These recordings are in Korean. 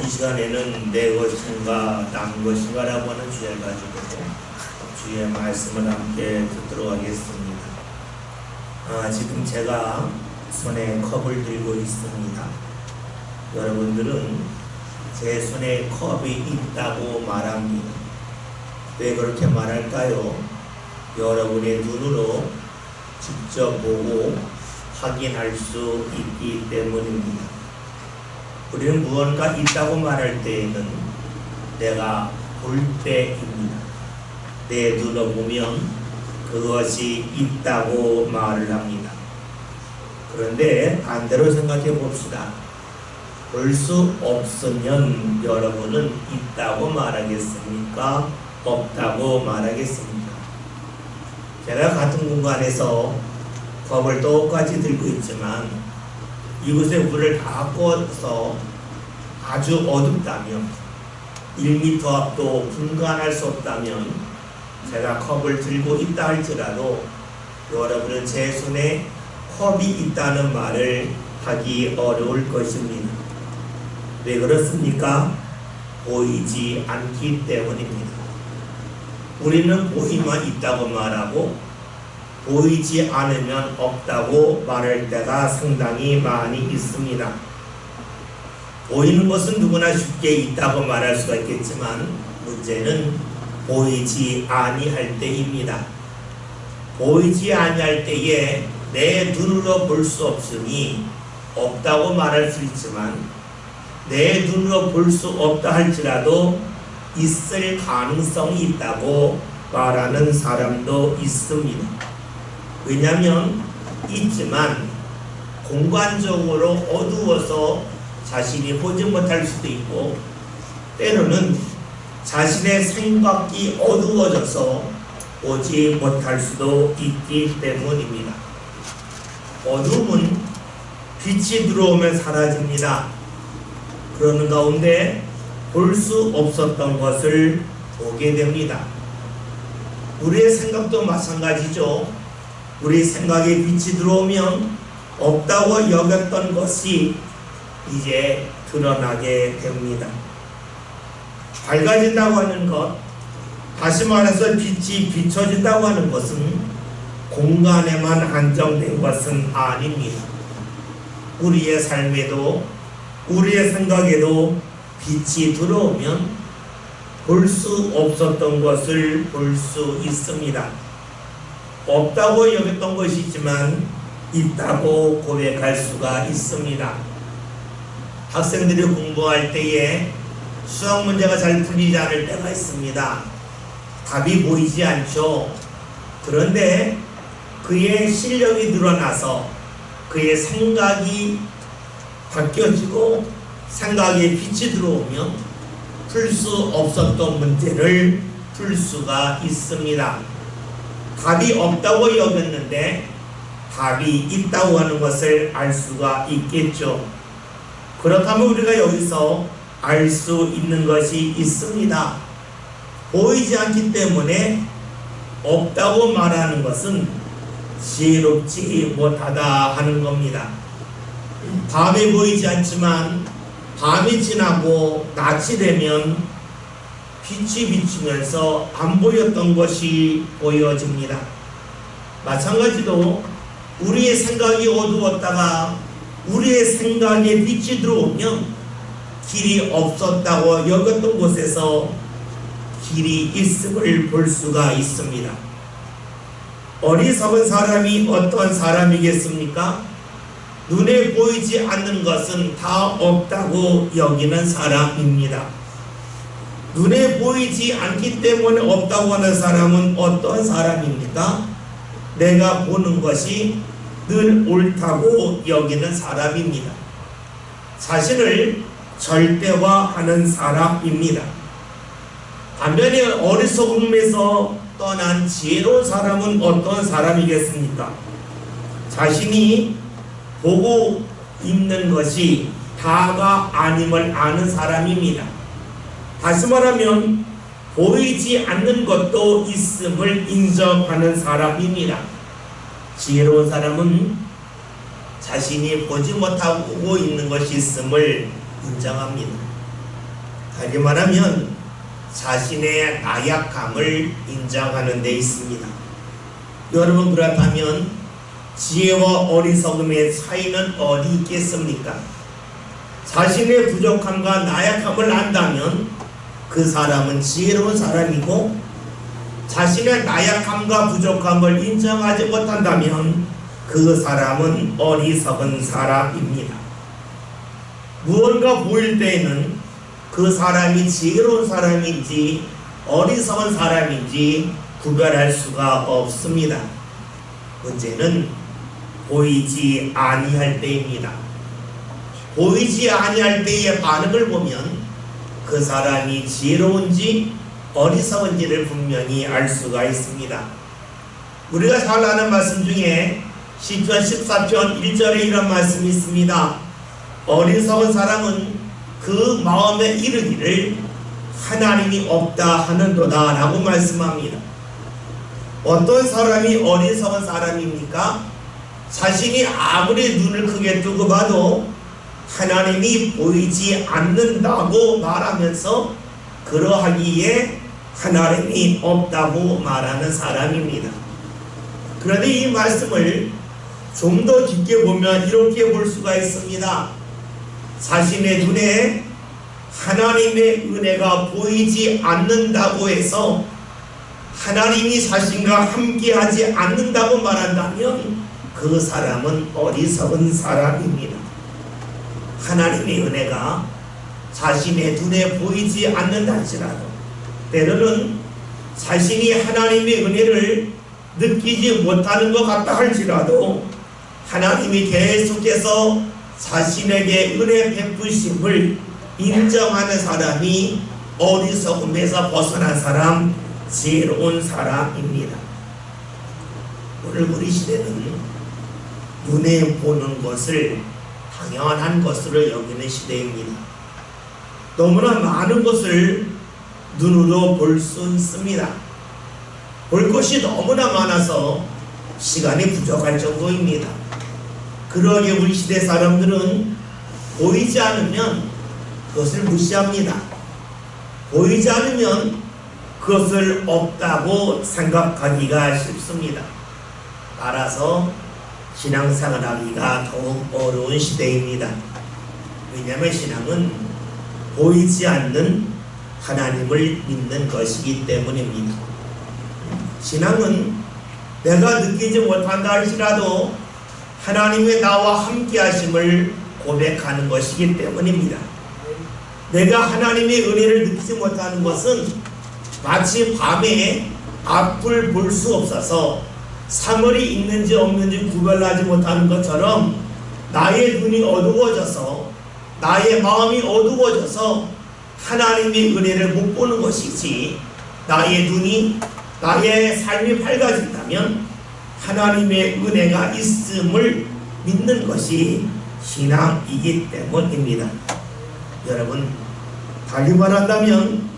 이 시간에는 내 것인가 남 것인가라고 하는 주제를 가지고 주의 말씀을 함께 듣도록 하겠습니다. 지금 제가 손에 컵을 들고 있습니다. 여러분들은 제 손에 컵이 있다고 말합니다. 왜 그렇게 말할까요? 여러분의 눈으로 직접 보고 확인할 수 있기 때문입니다. 우리는 무언가 있다고 말할 때에는 내가 볼 때입니다. 내 눈으로 보면 그것이 있다고 말을 합니다. 그런데 반대로 생각해 봅시다. 볼 수 없으면 여러분은 있다고 말하겠습니까? 없다고 말하겠습니까? 제가 같은 공간에서 컵을 똑같이 들고 있지만 이곳에 물을 다 꺼서 아주 어둡다면 1m 앞도 분간할 수 없다면 제가 컵을 들고 있다 할지라도 여러분은 제 손에 컵이 있다는 말을 하기 어려울 것입니다. 왜 그렇습니까? 보이지 않기 때문입니다. 우리는 보이만 있다고 말하고 보이지 않으면 없다고 말할 때가 상당히 많이 있습니다. 보이는 것은 누구나 쉽게 있다고 말할 수가 있겠지만 문제는 보이지 아니할 때입니다. 보이지 아니할 때에 내 눈으로 볼 수 없으니 없다고 말할 수 있지만 내 눈으로 볼 수 없다 할지라도 있을 가능성이 있다고 말하는 사람도 있습니다. 왜냐하면 있지만 공간적으로 어두워서 자신이 보지 못할 수도 있고 때로는 자신의 생각이 어두워져서 보지 못할 수도 있기 때문입니다. 어둠은 빛이 들어오면 사라집니다. 그러는 가운데 볼 수 없었던 것을 보게 됩니다. 우리의 생각도 마찬가지죠. 우리 생각에 빛이 들어오면 없다고 여겼던 것이 이제 드러나게 됩니다. 밝아진다고 하는 것, 다시 말해서 빛이 비춰진다고 하는 것은 공간에만 한정된 것은 아닙니다. 우리의 삶에도 우리의 생각에도 빛이 들어오면 볼 수 없었던 것을 볼 수 있습니다. 없다고 여겼던 것이 있지만 있다고 고백할 수가 있습니다. 학생들이 공부할 때에 수학 문제가 잘 풀리지 않을 때가 있습니다. 답이 보이지 않죠. 그런데 그의 실력이 늘어나서 그의 생각이 바뀌어지고 생각에 빛이 들어오면 풀 수 없었던 문제를 풀 수가 있습니다. 답이 없다고 여겼는데 답이 있다고 하는 것을 알 수가 있겠죠. 그렇다면 우리가 여기서 알 수 있는 것이 있습니다. 보이지 않기 때문에 없다고 말하는 것은 지혜롭지 못하다 하는 겁니다. 밤에 보이지 않지만 밤이 지나고 낮이 되면 빛이 비추면서 안 보였던 것이 보여집니다. 마찬가지로 우리의 생각이 어두웠다가 우리의 생각에 빛이 들어오면 길이 없었다고 여겼던 곳에서 길이 있음을 볼 수가 있습니다. 어리석은 사람이 어떤 사람이겠습니까? 눈에 보이지 않는 것은 다 없다고 여기는 사람입니다. 눈에 보이지 않기 때문에 없다고 하는 사람은 어떤 사람입니까? 내가 보는 것이 늘 옳다고 여기는 사람입니다. 자신을 절대화하는 사람입니다. 반면에 어리석음에서 떠난 지혜로운 사람은 어떤 사람이겠습니까? 자신이 보고 있는 것이 다가 아님을 아는 사람입니다. 다시 말하면 보이지 않는 것도 있음을 인정하는 사람입니다. 지혜로운 사람은 자신이 보지 못하고 있는 것이 있음을 인정합니다. 다시 말하면 자신의 나약함을 인정하는 데 있습니다. 여러분, 그렇다면 지혜와 어리석음의 차이는 어디 있겠습니까? 자신의 부족함과 나약함을 안다면 그 사람은 지혜로운 사람이고, 자신의 나약함과 부족함을 인정하지 못한다면 그 사람은 어리석은 사람입니다. 무언가 보일 때에는 그 사람이 지혜로운 사람인지 어리석은 사람인지 구별할 수가 없습니다. 문제는 보이지 아니할 때입니다. 보이지 아니할 때의 반응을 보면 그 사람이 지혜로운지 어리석은지를 분명히 알 수가 있습니다. 우리가 잘 아는 말씀 중에 시편 14편 1절에 이런 말씀이 있습니다. 어리석은 사람은 그 마음에 이르기를 하나님이 없다 하는도다 라고 말씀합니다. 어떤 사람이 어리석은 사람입니까? 자신이 아무리 눈을 크게 뜨고 봐도 하나님이 보이지 않는다고 말하면서 그러하기에 하나님이 없다고 말하는 사람입니다. 그런데 이 말씀을 좀 더 깊게 보면 이렇게 볼 수가 있습니다. 자신의 눈에 하나님의 은혜가 보이지 않는다고 해서 하나님이 자신과 함께하지 않는다고 말한다면 그 사람은 어리석은 사람입니다. 하나님의 은혜가 자신의 눈에 보이지 않는다 할지라도, 때로는 자신이 하나님의 은혜를 느끼지 못하는 것 같다 할지라도 하나님이 계속해서 자신에게 은혜 베푸심을 인정하는 사람이 어리석음에서 벗어난 사람, 지혜로운 사람입니다. 오늘 우리 시대는 눈에 보는 것을 당연한 것으로 여기는 시대입니다. 너무나 많은 것을 눈으로 볼 수 있습니다. 볼 것이 너무나 많아서 시간이 부족할 정도입니다. 그러기에 우리 시대 사람들은 보이지 않으면 그것을 무시합니다. 보이지 않으면 그것을 없다고 생각하기가 쉽습니다. 따라서 신앙생활하기가 더욱 어려운 시대입니다. 왜냐하면 신앙은 보이지 않는 하나님을 믿는 것이기 때문입니다. 신앙은 내가 느끼지 못한다 할지라도 하나님의 나와 함께 하심을 고백하는 것이기 때문입니다. 내가 하나님의 은혜를 느끼지 못하는 것은 마치 밤에 앞을 볼 수 없어서 사물이 있는지 없는지 구별하지 못하는 것처럼 나의 눈이 어두워져서, 나의 마음이 어두워져서 하나님의 은혜를 못 보는 것이지, 나의 눈이, 나의 삶이 밝아진다면 하나님의 은혜가 있음을 믿는 것이 신앙이기 때문입니다. 여러분, 달리 말한다면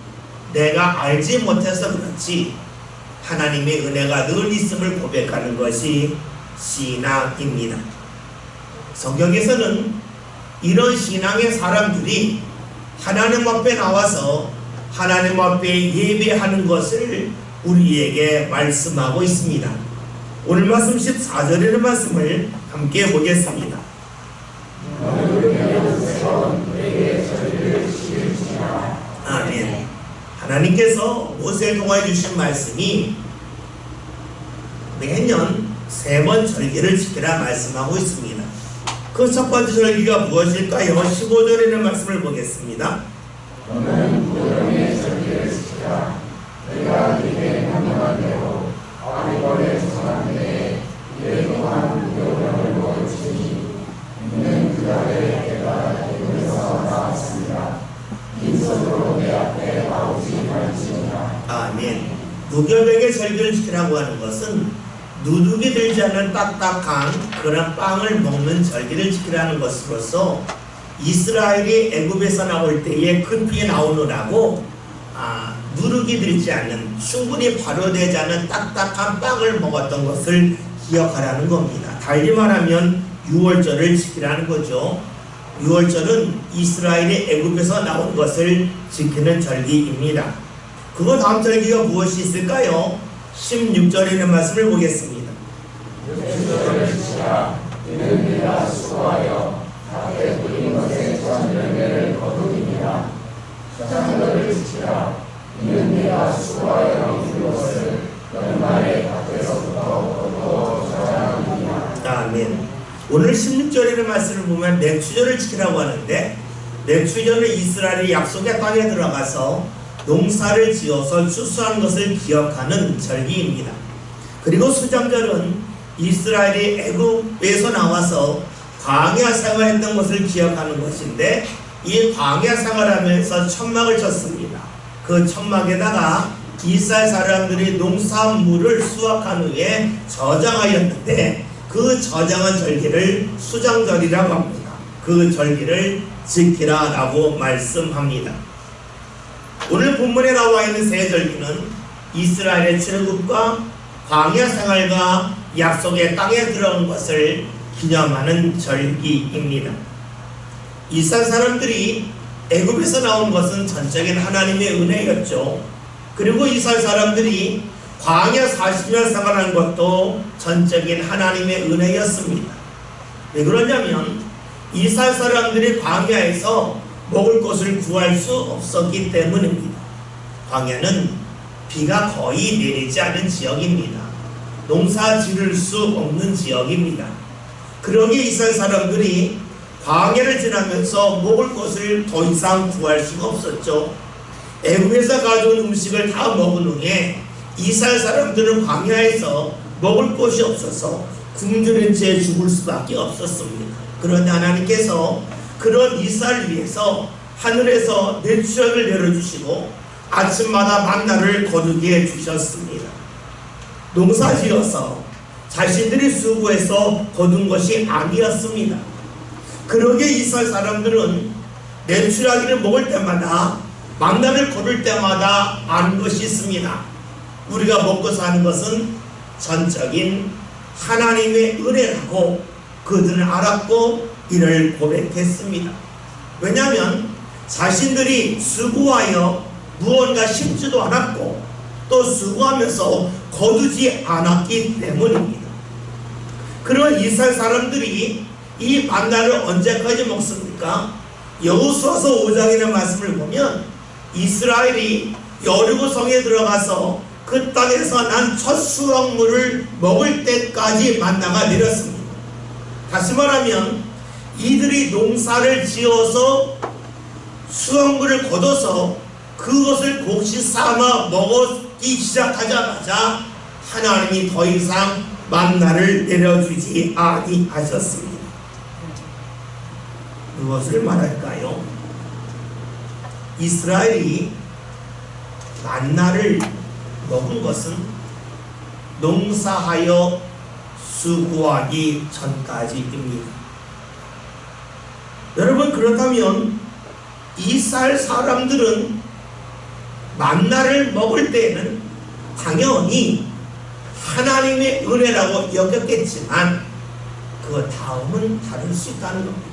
내가 알지 못해서 그렇지 하나님의 은혜가 늘 있음을 고백하는 것이 신앙입니다. 성경에서는 이런 신앙의 사람들이 하나님 앞에 나와서 하나님 앞에 예배하는 것을 우리에게 말씀하고 있습니다. 오늘 말씀 14절의 말씀을 함께 보겠습니다. 아멘. 하나님께서 모세를 통하여 주신 말씀이 매년 3번 절기를 지키라 말씀하고 있습니다. 그 첫 번째 절기가 무엇일까요? 15절에 있는 말씀을 보겠습니다. 너는 무덤의 절기를 지키라. 내가 네게 명령한 대로 아비벌의 조상한 때에 예고한 무교병을 먹을지니 이는 그 달에 내가 애굽에서 나왔습니다. 빈손으로 내 앞에 나오지 말지니라. 아멘. 무교병의 절기를 지키라고 하는 것은 누룩이 들지 않는 딱딱한 그런 빵을 먹는 절기를 지키라는 것으로서 이스라엘이 애굽에서 나올 때에 급히 나오느라고 누룩이 들지 않는, 충분히 발효되지 않은 딱딱한 빵을 먹었던 것을 기억하라는 겁니다. 달리 말하면 6월절을 지키라는 거죠. 유월절은 이스라엘이 애굽에서 나온 것을 지키는 절기입니다. 그 다음 절기가 무엇이 있을까요? 16절에 있는 말씀을 보겠습니다. 육주절을 지키라. 이는 네가 수고하여 밭에 뿌린 것의 첫 열매를 거두리니라. 첫장절을 지키라. 이는 네가 수고하여 이룬 것을 연말에 밭에서부터 거두어 저장하리니라. 아멘. 오늘 16절의 말씀을 보면 맥추절을 지키라고 하는데, 맥추절은 이스라엘이 약속의 땅에 들어가서 농사를 지어서 추수한 것을 기억하는 절기입니다. 그리고 수장절은 이스라엘이 애굽에서 나와서 광야 생활했던 것을 기억하는 것인데, 이 광야 생활하면서 천막을 쳤습니다. 그 천막에다가 이스라엘 사람들이 농산물을 수확한 후에 저장하였는데, 그 저장한 절기를 수장절이라고 합니다. 그 절기를 지키라라고 말씀합니다. 오늘 본문에 나와 있는 세 절기는 이스라엘의 출애굽과 광야 생활과 약속의 땅에 들어온 것을 기념하는 절기입니다. 이스라엘 사람들이 애굽에서 나온 것은 전적인 하나님의 은혜였죠. 그리고 이스라엘 사람들이 광야 40년 생활한 것도 전적인 하나님의 은혜였습니다. 왜 그러냐면 이스라엘 사람들이 광야에서 먹을 것을 구할 수 없었기 때문입니다. 광야는 비가 거의 내리지 않은 지역입니다. 농사 지을 수 없는 지역입니다. 그러기에 이스라엘 사람들이 광야를 지나면서 먹을 것을 더 이상 구할 수가 없었죠. 애굽에서 가져온 음식을 다 먹은 후에 이스라엘 사람들은 광야에서 먹을 것이 없어서 굶주린 채 죽을 수밖에 없었습니다. 그런데 하나님께서 그런 이스라엘을 위해서 하늘에서 내추럴을 내려주시고 아침마다 만나를 거두게 해주셨습니다. 농사지어서 자신들이 수고해서 거둔 것이 아니었습니다. 그러기에 이스라엘 사람들은 내추럴을 먹을 때마다 만나를 거둘 때마다 아는 것이 있습니다. 우리가 먹고 사는 것은 전적인 하나님의 은혜라고 그들은 알았고 이를 고백했습니다. 왜냐하면 자신들이 수고하여 무언가 심지도 않았고 또 수고하면서 거두지 않았기 때문입니다. 그런 이스라엘 사람들이 이 만나를 언제까지 먹습니까? 여호수아서 5장이라는 말씀을 보면 이스라엘이 여리고 성에 들어가서 그 땅에서 난 첫 수확물을 먹을 때까지 만나가 내렸습니다. 다시 말하면 이들이 농사를 지어서 수확물을 거둬서 그것을 곡식 삼아 먹기 시작하자마자 하나님이 더 이상 만나를 내려주지 아니하셨습니다. 무엇을 말할까요? 이스라엘이 만나를 먹은 것은 농사하여 수고하기 전까지입니다. 여러분, 그렇다면 이스라엘 사람들은 만나를 먹을 때에는 당연히 하나님의 은혜라고 여겼겠지만 그 다음은 다를 수 있다는 겁니다.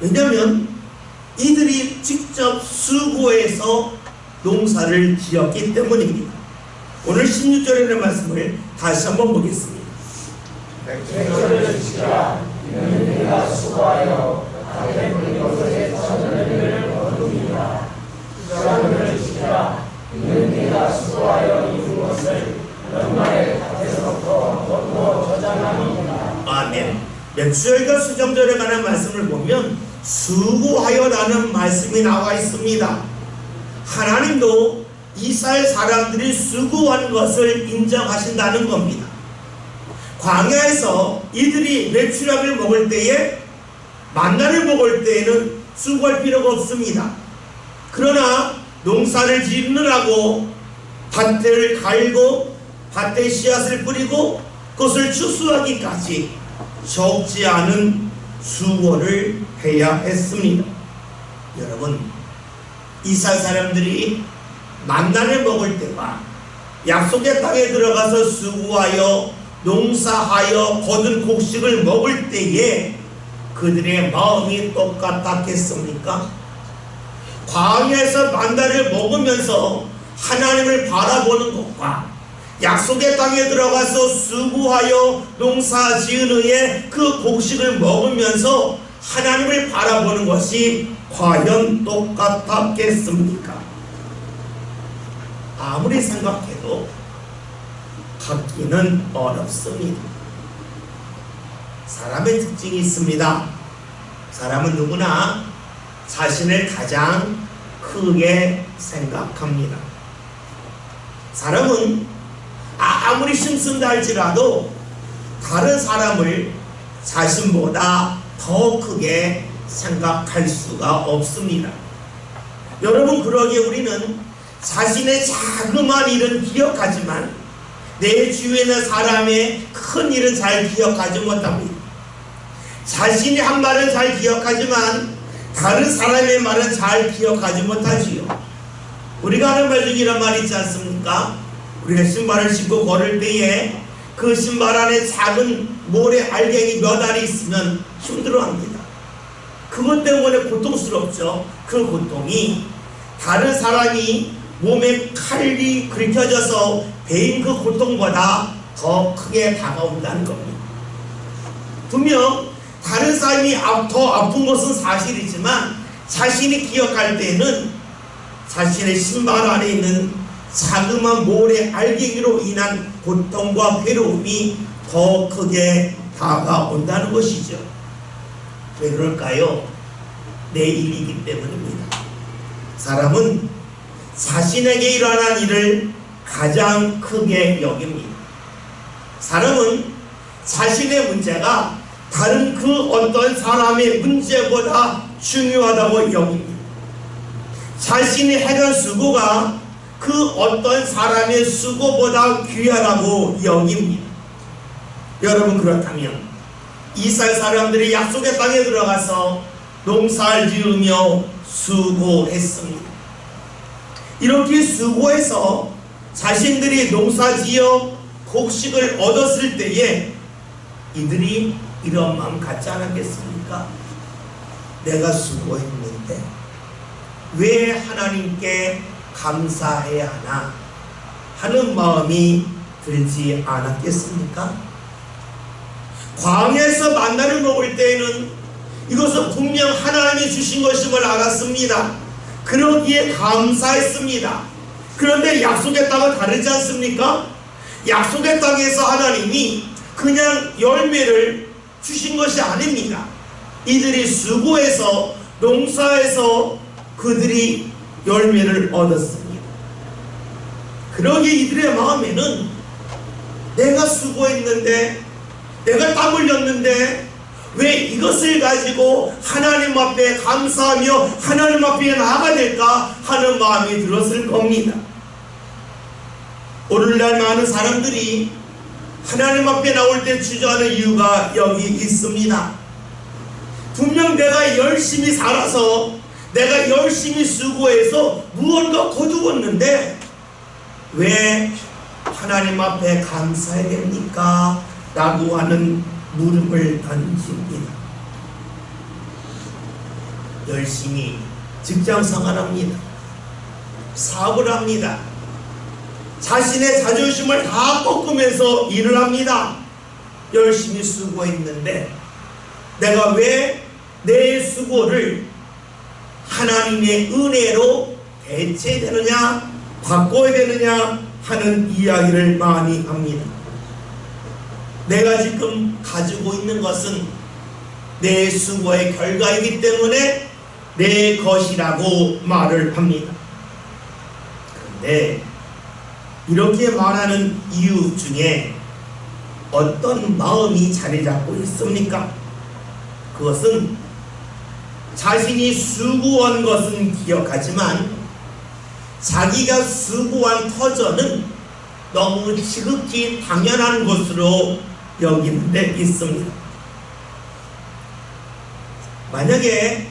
왜냐하면 이들이 직접 수고해서 농사를 지었기 때문입니다. 오늘 16절에 있는 말씀을 다시 한번 보겠습니다. 백제절을 지키라. 이는 네가 수고하여 밭에 뿌린 것의 첫 열매를 거두리라. 수장절을 지키라. 이는 네가 수고하여 이룬 것을 연말에 밭에서부터 거두어 저장하리라. 아멘. 맥주절과 수정절에 관한 말씀을 보면 수고하여라는 말씀이 나와 있습니다. 하나님도 이스라엘 사람들이 수고한 것을 인정하신다는 겁니다. 광야에서 이들이 내추럴을 먹을 때에 만나를 먹을 때에는 수고할 필요가 없습니다. 그러나 농사를 짓느라고 밭을 갈고 밭에 씨앗을 뿌리고 그것을 추수하기까지 적지 않은 수고를 해야 했습니다. 여러분, 이스라엘 사람들이 만나를 먹을 때와 약속의 땅에 들어가서 수고하여 농사하여 거둔 곡식을 먹을 때에 그들의 마음이 똑같았겠습니까? 광야에서 만나를 먹으면서 하나님을 바라보는 것과 약속의 땅에 들어가서 수고하여 농사 지은 후에 그 곡식을 먹으면서 하나님을 바라보는 것이 과연 똑같았겠습니까? 아무리 생각해도 같기는 어렵습니다. 사람의 특징이 있습니다. 사람은 누구나 자신을 가장 크게 생각합니다. 사람은 아무리 힘쓴다 할지라도 다른 사람을 자신보다 더 크게 생각할 수가 없습니다. 여러분, 그러기에 우리는 자신의 자그마한 일은 기억하지만 내 주위에 있는 사람의 큰 일은 잘 기억하지 못합니다. 자신이 한 말은 잘 기억하지만 다른 사람의 말은 잘 기억하지 못하지요. 우리가 하는 말 중에 이런 말이 있지 않습니까? 우리가 신발을 신고 걸을 때에 그 신발 안에 작은 모래 알갱이 몇 알이 있으면 힘들어합니다. 그것 때문에 고통스럽죠. 그 고통이 다른 사람이 몸에 칼이 긁혀져서 베인 그 고통보다 더 크게 다가온다는 겁니다. 분명 다른 사람이 더 아픈 것은 사실이지만 자신이 기억할 때에는 자신의 신발 안에 있는 자그마한 모래 알갱이로 인한 고통과 괴로움이 더 크게 다가온다는 것이죠. 왜 그럴까요? 내 일이기 때문입니다. 사람은 자신에게 일어난 일을 가장 크게 여깁니다. 사람은 자신의 문제가 다른 그 어떤 사람의 문제보다 중요하다고 여깁니다. 자신이 해간 수고가 그 어떤 사람의 수고보다 귀하다고 여깁니다. 여러분, 그렇다면 이스라엘 사람들이 약속의 땅에 들어가서 농사를 지으며 수고했습니다. 이렇게 수고해서 자신들이 농사지어 곡식을 얻었을 때에 이들이 이런 마음 갖지 않았겠습니까? 내가 수고했는데 왜 하나님께 감사해야 하나 하는 마음이 들지 않았겠습니까? 광야에서 만나를 먹을 때에는 이것은 분명 하나님이 주신 것임을 알았습니다. 그러기에 감사했습니다. 그런데 약속의 땅은 다르지 않습니까? 약속의 땅에서 하나님이 그냥 열매를 주신 것이 아닙니다. 이들이 수고해서 농사해서 그들이 열매를 얻었습니다. 그러기에 이들의 마음에는 내가 수고했는데, 내가 땀 흘렸는데 왜 이것을 가지고 하나님 앞에 감사하며 하나님 앞에 나아가야 될까 하는 마음이 들었을 겁니다. 오늘날 많은 사람들이 하나님 앞에 나올 때 주저하는 이유가 여기 있습니다. 분명 내가 열심히 살아서, 내가 열심히 수고해서 무언가 거두었는데 왜 하나님 앞에 감사해야 됩니까? 라고 하는 물음을 던집니다. 열심히 직장 생활합니다. 사업을 합니다. 자신의 자존심을 다 꺾으면서 일을 합니다. 열심히 수고했는데 내가 왜 내 수고를 하나님의 은혜로 대체되느냐, 바꿔야 되느냐 하는 이야기를 많이 합니다. 내가 지금 가지고 있는 것은 내 수고의 결과이기 때문에 내 것이라고 말을 합니다. 그런데 이렇게 말하는 이유 중에 어떤 마음이 자리 잡고 있습니까? 그것은 자신이 수고한 것은 기억하지만 자기가 수고한 터전은 너무 지극히 당연한 것으로 여기는 데 있습니다. 만약에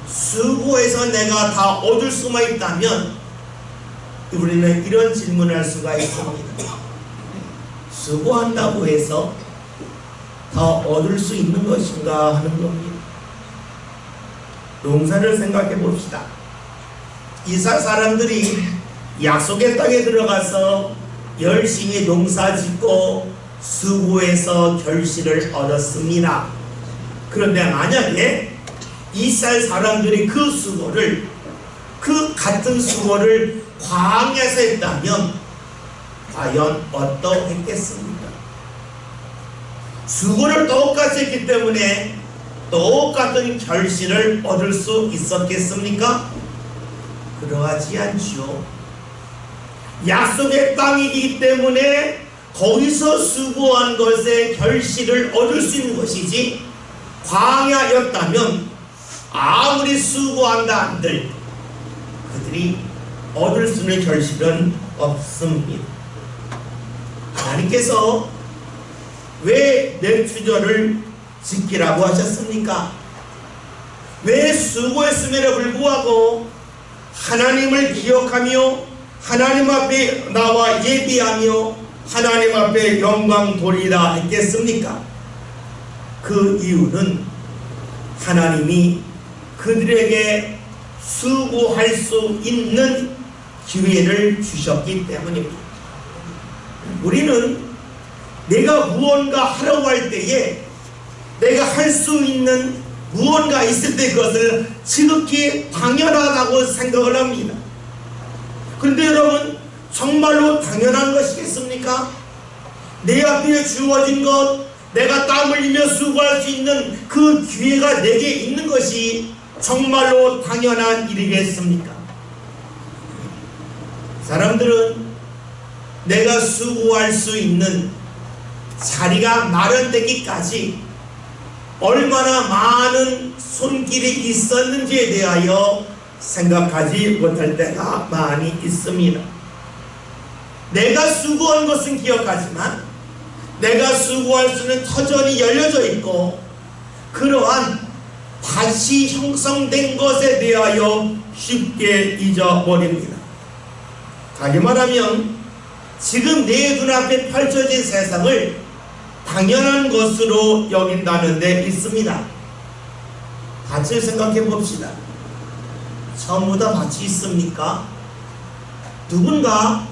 수고해서 내가 다 얻을 수만 있다면 우리는 이런 질문을 할 수가 있습니다. 수고한다고 해서 더 얻을 수 있는 것인가 하는 겁니다. 농사를 생각해 봅시다. 이스라엘 사람들이 약속의 땅에 들어가서 열심히 농사 짓고 수고해서 결실을 얻었습니다. 그런데 만약에 이스라엘 사람들이 그 수고를, 그 같은 수고를 광야에서 했다면 과연 어떠했겠습니까? 수고를 똑같이 했기 때문에 똑같은 결실을 얻을 수 있었겠습니까? 그러하지 않지요. 약속의 땅이기 때문에 거기서 수고한 것의 결실을 얻을 수 있는 것이지, 광야였다면 아무리 수고한다 한들 그들이 얻을 수 있는 결실은 없습니다. 하나님께서 왜 맹추절을 지키라고 하셨습니까? 왜 수고했음에도 불구하고 하나님을 기억하며 하나님 앞에 나와 예비하며 하나님 앞에 영광 돌리라 했겠습니까? 그 이유는 하나님이 그들에게 수고할 수 있는 기회를 주셨기 때문입니다. 우리는 내가 무언가 하려고 할 때에 내가 할 수 있는 무언가 있을 때 그것을 지극히 당연하다고 생각을 합니다. 그런데 여러분, 정말로 당연한 것이겠습니까? 내 앞에 주어진 것, 내가 땀 흘리며 수고할 수 있는 그 기회가 내게 있는 것이 정말로 당연한 일이겠습니까? 사람들은 내가 수고할 수 있는 자리가 마련되기까지 얼마나 많은 손길이 있었는지에 대하여 생각하지 못할 때가 많이 있습니다. 내가 수고한 것은 기억하지만 내가 수고할 수 있는 터전이 열려져 있고 그러한 밭이 형성된 것에 대하여 쉽게 잊어버립니다. 다시 말하면 지금 내 눈앞에 펼쳐진 세상을 당연한 것으로 여긴다는 데 있습니다. 밭을 생각해 봅시다. 전부 다 밭이 있습니까? 누군가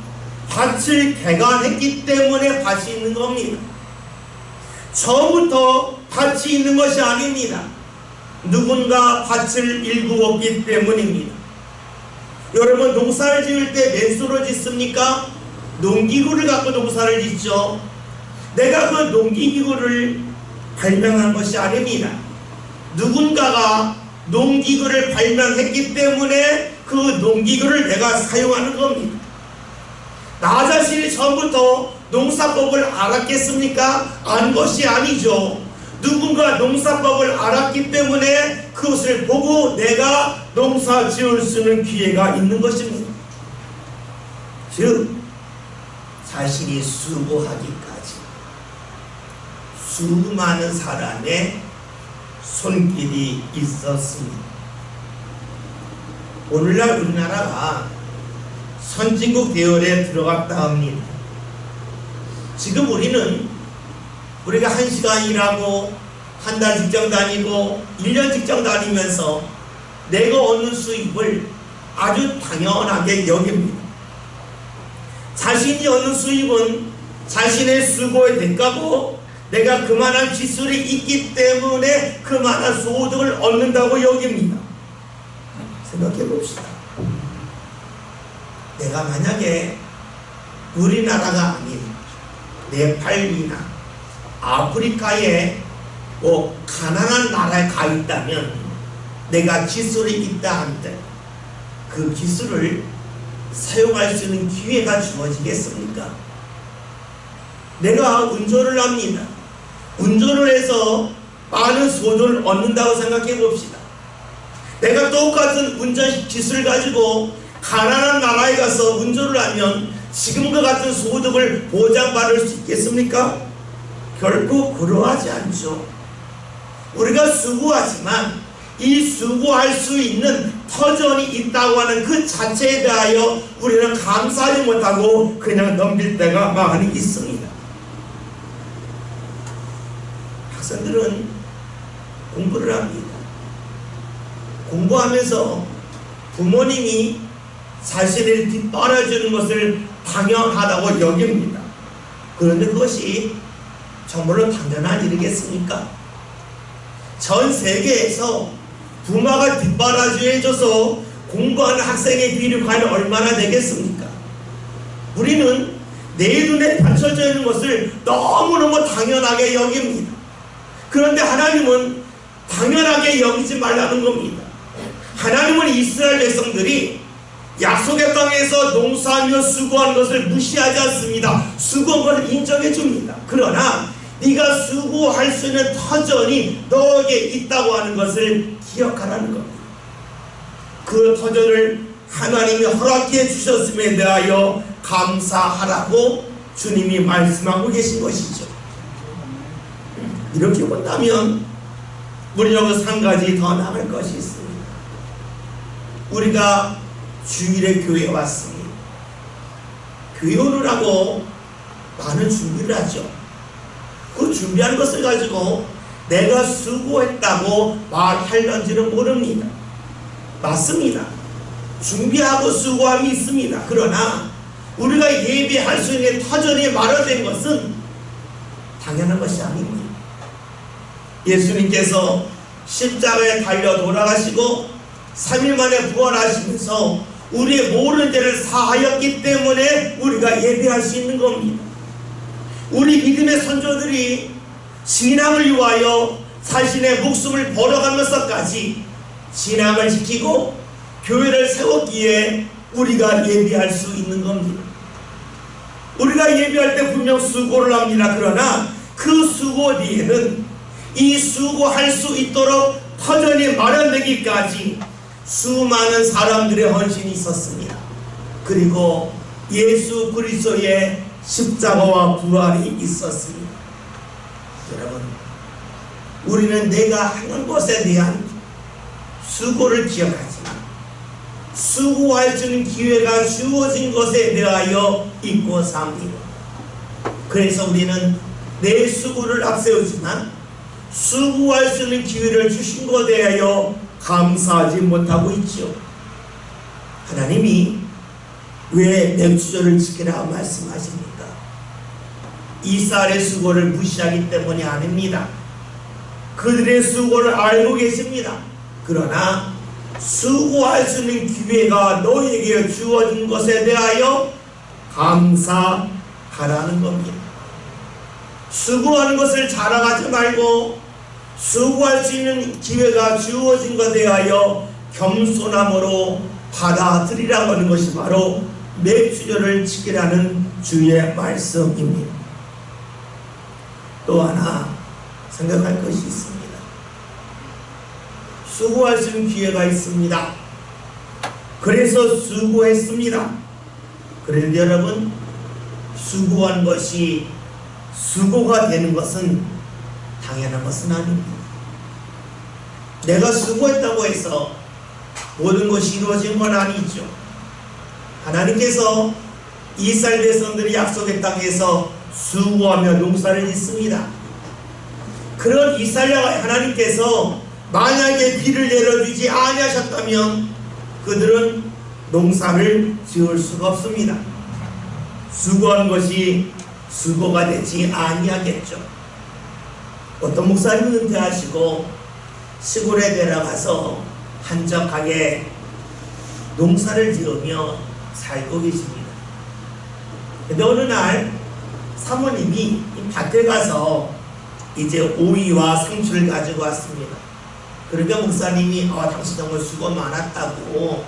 밭을 개간했기 때문에 밭이 있는 겁니다. 처음부터 밭이 있는 것이 아닙니다. 누군가 밭을 일구었기 때문입니다. 여러분, 농사를 지을 때 맨수로 짓습니까? 농기구를 갖고 농사를 짓죠. 내가 그 농기구를 발명한 것이 아닙니다. 누군가가 농기구를 발명했기 때문에 그 농기구를 내가 사용하는 겁니다. 나 자신이 처음부터 농사법을 알았겠습니까? 안 것이 아니죠. 누군가 농사법을 알았기 때문에 그것을 보고 내가 농사 지을 수 있는 기회가 있는 것입니다. 즉, 자신이 수고하기까지 수많은 사람의 손길이 있었습니다. 오늘날 우리나라가 선진국 대열에 들어갔다 합니다. 지금 우리가 1시간 일하고 한 달 직장 다니고 1년 직장 다니면서 내가 얻는 수입을 아주 당연하게 여깁니다. 자신이 얻는 수입은 자신의 수고의 대가고 내가 그만한 기술이 있기 때문에 그만한 소득을 얻는다고 여깁니다. 생각해 봅시다. 내가 만약에 우리나라가 아닌 네팔이나 아프리카에 가난한 나라에 가 있다면 내가 기술이 있다 한들 그 기술을 사용할 수 있는 기회가 주어지겠습니까? 내가 운전을 합니다. 운전을 해서 많은 소득을 얻는다고 생각해 봅시다. 내가 똑같은 운전 기술을 가지고 가난한 나라에 가서 운전을 하면 지금과 같은 소득을 보장받을 수 있겠습니까? 결코 그러하지 않죠. 우리가 수고하지만 이 수고할 수 있는 터전이 있다고 하는 그 자체에 대하여 우리는 감사하지 못하고 그냥 넘길 때가 많이 있습니다. 학생들은 공부를 합니다. 공부하면서 부모님이 자신을 뒷바라주는 것을 당연하다고 여깁니다. 그런데 그것이 정말로 당연한 일이겠습니까? 전 세계에서 부모가 뒷바라주해줘서 공부하는 학생의 비율이 과연 얼마나 되겠습니까? 우리는 내 눈에 펼쳐져 있는 것을 너무너무 당연하게 여깁니다. 그런데 하나님은 당연하게 여기지 말라는 겁니다. 하나님은 이스라엘 백성들이 약속의 땅에서 농사하며 수고하는 것을 무시하지 않습니다. 수고한 것을 인정해 줍니다. 그러나 네가 수고할 수 있는 터전이 너에게 있다고 하는 것을 기억하라는 겁니다. 그 터전을 하나님이 허락해 주셨음에 대하여 감사하라고 주님이 말씀하고 계신 것이죠. 이렇게 본다면 우리 여기서 한 가지 더 나갈 것이 있습니다. 우리가 주일에 교회에 왔습니다. 교회 오느라고 많은 준비를 하죠. 그 준비한 것을 가지고 내가 수고했다고 말하려는지는 모릅니다. 맞습니다. 준비하고 수고함이 있습니다. 그러나 우리가 예배할 수 있는 터전이 마련된 것은 당연한 것이 아닙니다. 예수님께서 십자가에 달려 돌아가시고 3일 만에 부활하시면서 우리의 모든 죄를 사하였기 때문에 우리가 예배할 수 있는 겁니다. 우리 믿음의 선조들이 신앙을 위하여 자신의 목숨을 버려가면서까지 신앙을 지키고 교회를 세웠기에 우리가 예배할 수 있는 겁니다. 우리가 예배할 때 분명 수고를 합니다. 그러나 그 수고 뒤에는 이 수고할 수 있도록 터전이 마련되기까지 수많은 사람들의 헌신이 있었습니다. 그리고 예수 그리스도의 십자가와 부활이 있었습니다. 여러분, 우리는 내가 하는 것에 대한 수고를 기억하지만 수고할 수 있는 기회가 주어진 것에 대하여 잊고 삽니다. 그래서 우리는 내 수고를 앞세우지만 수고할 수 있는 기회를 주신 것에 대하여 감사하지 못하고 있죠. 하나님이 왜 맥주절을 지키라 말씀하십니까? 이스라엘의 수고를 무시하기 때문이 아닙니다. 그들의 수고를 알고 계십니다. 그러나 수고할 수 있는 기회가 너에게 주어진 것에 대하여 감사하라는 겁니다. 수고하는 것을 자랑하지 말고 수고할 수 있는 기회가 주어진 것에 대하여 겸손함으로 받아들이라고 하는 것이 바로 맥주절을 지키라는 주의 말씀입니다. 또 하나 생각할 것이 있습니다. 수고할 수 있는 기회가 있습니다. 그래서 수고했습니다. 그런데 여러분, 수고한 것이 수고가 되는 것은 당연한 것은 아닙니다. 내가 수고했다고 해서 모든 것이 이루어진 건 아니죠. 하나님께서 이스라엘 백성들이 약속의 땅에서 수고하며 농사를 짓습니다. 그런 이스라엘 하나님께서 만약에 비를 내려주지 아니하셨다면 그들은 농사를 지을 수가 없습니다. 수고한 것이 수고가 되지 아니하겠죠. 어떤 목사님은 은퇴하시고 시골에 내려가서 한적하게 농사를 지으며 살고 계십니다. 근데 어느 날 사모님이 밭에 가서 이제 오이와 상추를 가지고 왔습니다. 그러니까 목사님이 당신 정말 수고 많았다고,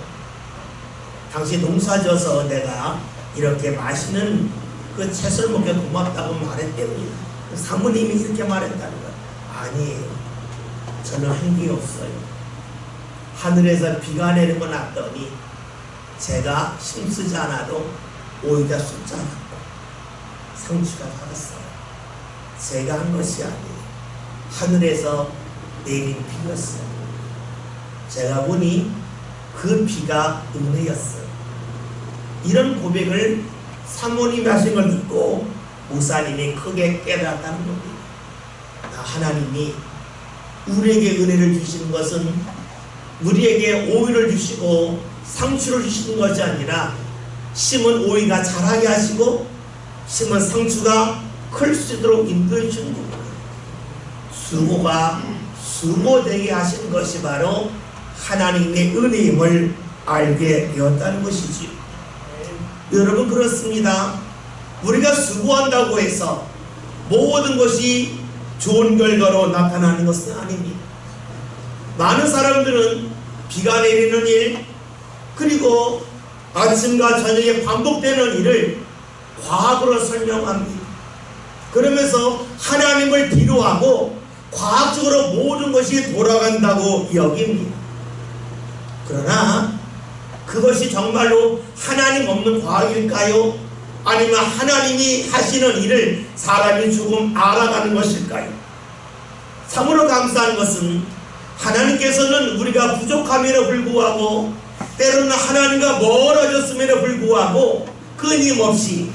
당신 농사 져서 내가 이렇게 맛있는 그 채소를 먹게 고맙다고 말했답니다. 사모님이 이렇게 말했다는 거예요. 아니에요. 저는 한 게 없어요. 하늘에서 비가 내리고 났더니 제가 힘쓰지 않아도 오이가 숫지 않았고 상추가 자랐어요. 제가 한 것이 아니에요. 하늘에서 내린 비였어요. 제가 보니 그 비가 은혜였어요. 이런 고백을 사모님이 하신 걸 듣고 목사님이 크게 깨달았다는 겁니다. 하나님이 우리에게 은혜를 주시는 것은 우리에게 오이를 주시고 상추를 주시는 것이 아니라 심은 오이가 자라게 하시고 심은 상추가 클 수 있도록 인도해 주시는 겁니다. 수고가 수고되게 하신 것이 바로 하나님의 은혜임을 알게 되었다는 것이지요. 여러분, 그렇습니다. 우리가 수고한다고 해서 모든 것이 좋은 결과로 나타나는 것은 아닙니다. 많은 사람들은 비가 내리는 일, 그리고 아침과 저녁에 반복되는 일을 과학으로 설명합니다. 그러면서 하나님을 뒤로하고 과학적으로 모든 것이 돌아간다고 여깁니다. 그러나 그것이 정말로 하나님 없는 과학일까요? 아니면 하나님이 하시는 일을 사람이 조금 알아가는 것일까요? 참으로 감사한 것은 하나님께서는 우리가 부족함에도 불구하고 때로는 하나님과 멀어졌음에도 불구하고 끊임없이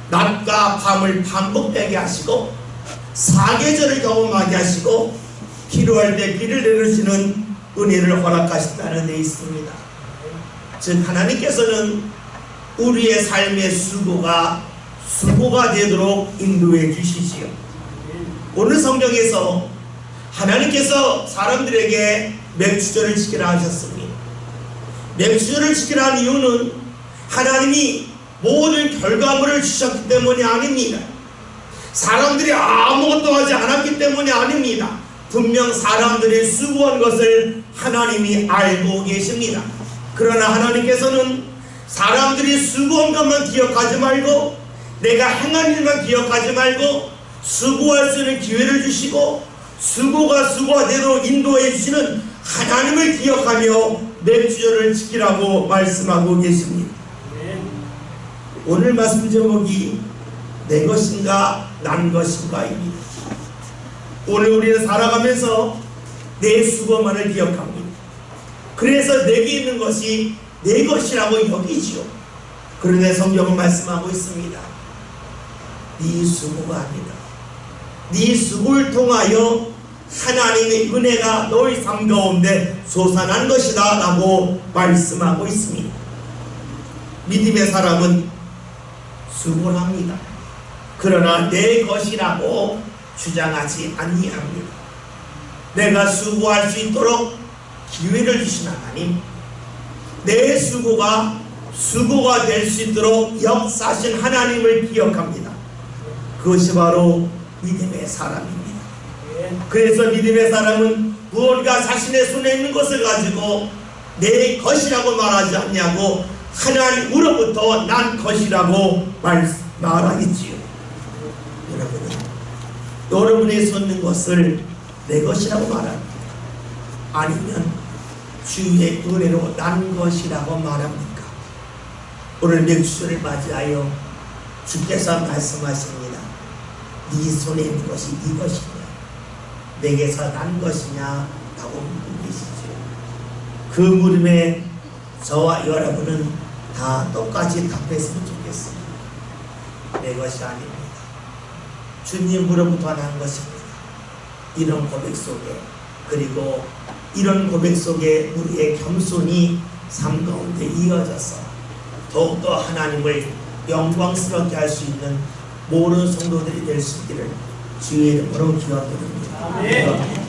낮과 밤을 반복되게 하시고 사계절을 경험하게 하시고 필요할 때 비를 내리시는 은혜를 허락하신다는 데 있습니다. 즉 하나님께서는 우리의 삶의 수고가 되도록 인도해 주시지요. 오늘 성경에서 하나님께서 사람들에게 맥주절을 지키라 하셨습니다. 맥주절을 지키라 한 이유는 하나님이 모든 결과물을 주셨기 때문이 아닙니다. 사람들이 아무것도 하지 않았기 때문이 아닙니다. 분명 사람들이 수고한 것을 하나님이 알고 계십니다. 그러나 하나님께서는 사람들이 수고한 것만 기억하지 말고 내가 행한 일만 기억하지 말고 수고할 수 있는 기회를 주시고 수고가 되도록 인도해 주시는 하나님을 기억하며 맥주절을 지키라고 말씀하고 계십니다. 오늘 말씀 제목이 내 것인가 난 것인가입니다. 오늘 우리는 살아가면서 내 수고만을 기억합니다. 그래서 내게 있는 것이 내 것이라고 여기지요. 그런데 성경은 말씀하고 있습니다. 네 수고가 아니다. 네 수고를 통하여 하나님의 은혜가 너희 삶 가운데 솟아난 것이다 라고 말씀하고 있습니다. 믿음의 사람은 수고를 합니다. 그러나 내 것이라고 주장하지 아니합니다. 내가 수고할 수 있도록 기회를 주신 하나님, 내 수고가 될 수 있도록 역사하신 하나님을 기억합니다. 그것이 바로 믿음의 사람입니다. 그래서 믿음의 사람은 무언가 자신의 손에 있는 것을 가지고 내 것이라고 말하지 않냐고 하나님으로부터 난 것이라고 말하겠지요. 여러분의 손에 있는 것을 내 것이라고 말합니다. 아니면 주의 은혜로 난 것이라고 말합니까? 오늘 맥주절을 맞이하여 주께서 말씀하십니다. 네 손에 있는 것이 네 것이냐 내게서 난 것이냐 라고 묻고 계시죠. 그 물음에 저와 여러분은 다 똑같이 답했으면 좋겠습니다. 내 것이 아닙니다. 주님으로부터 난 것입니다. 이런 고백 속에, 그리고 이런 고백 속에 우리의 겸손이 삶 가운데 이어져서 더욱더 하나님을 영광스럽게 할 수 있는 모든 성도들이 될 수 있기를 주의 이름으로 기원드립니다.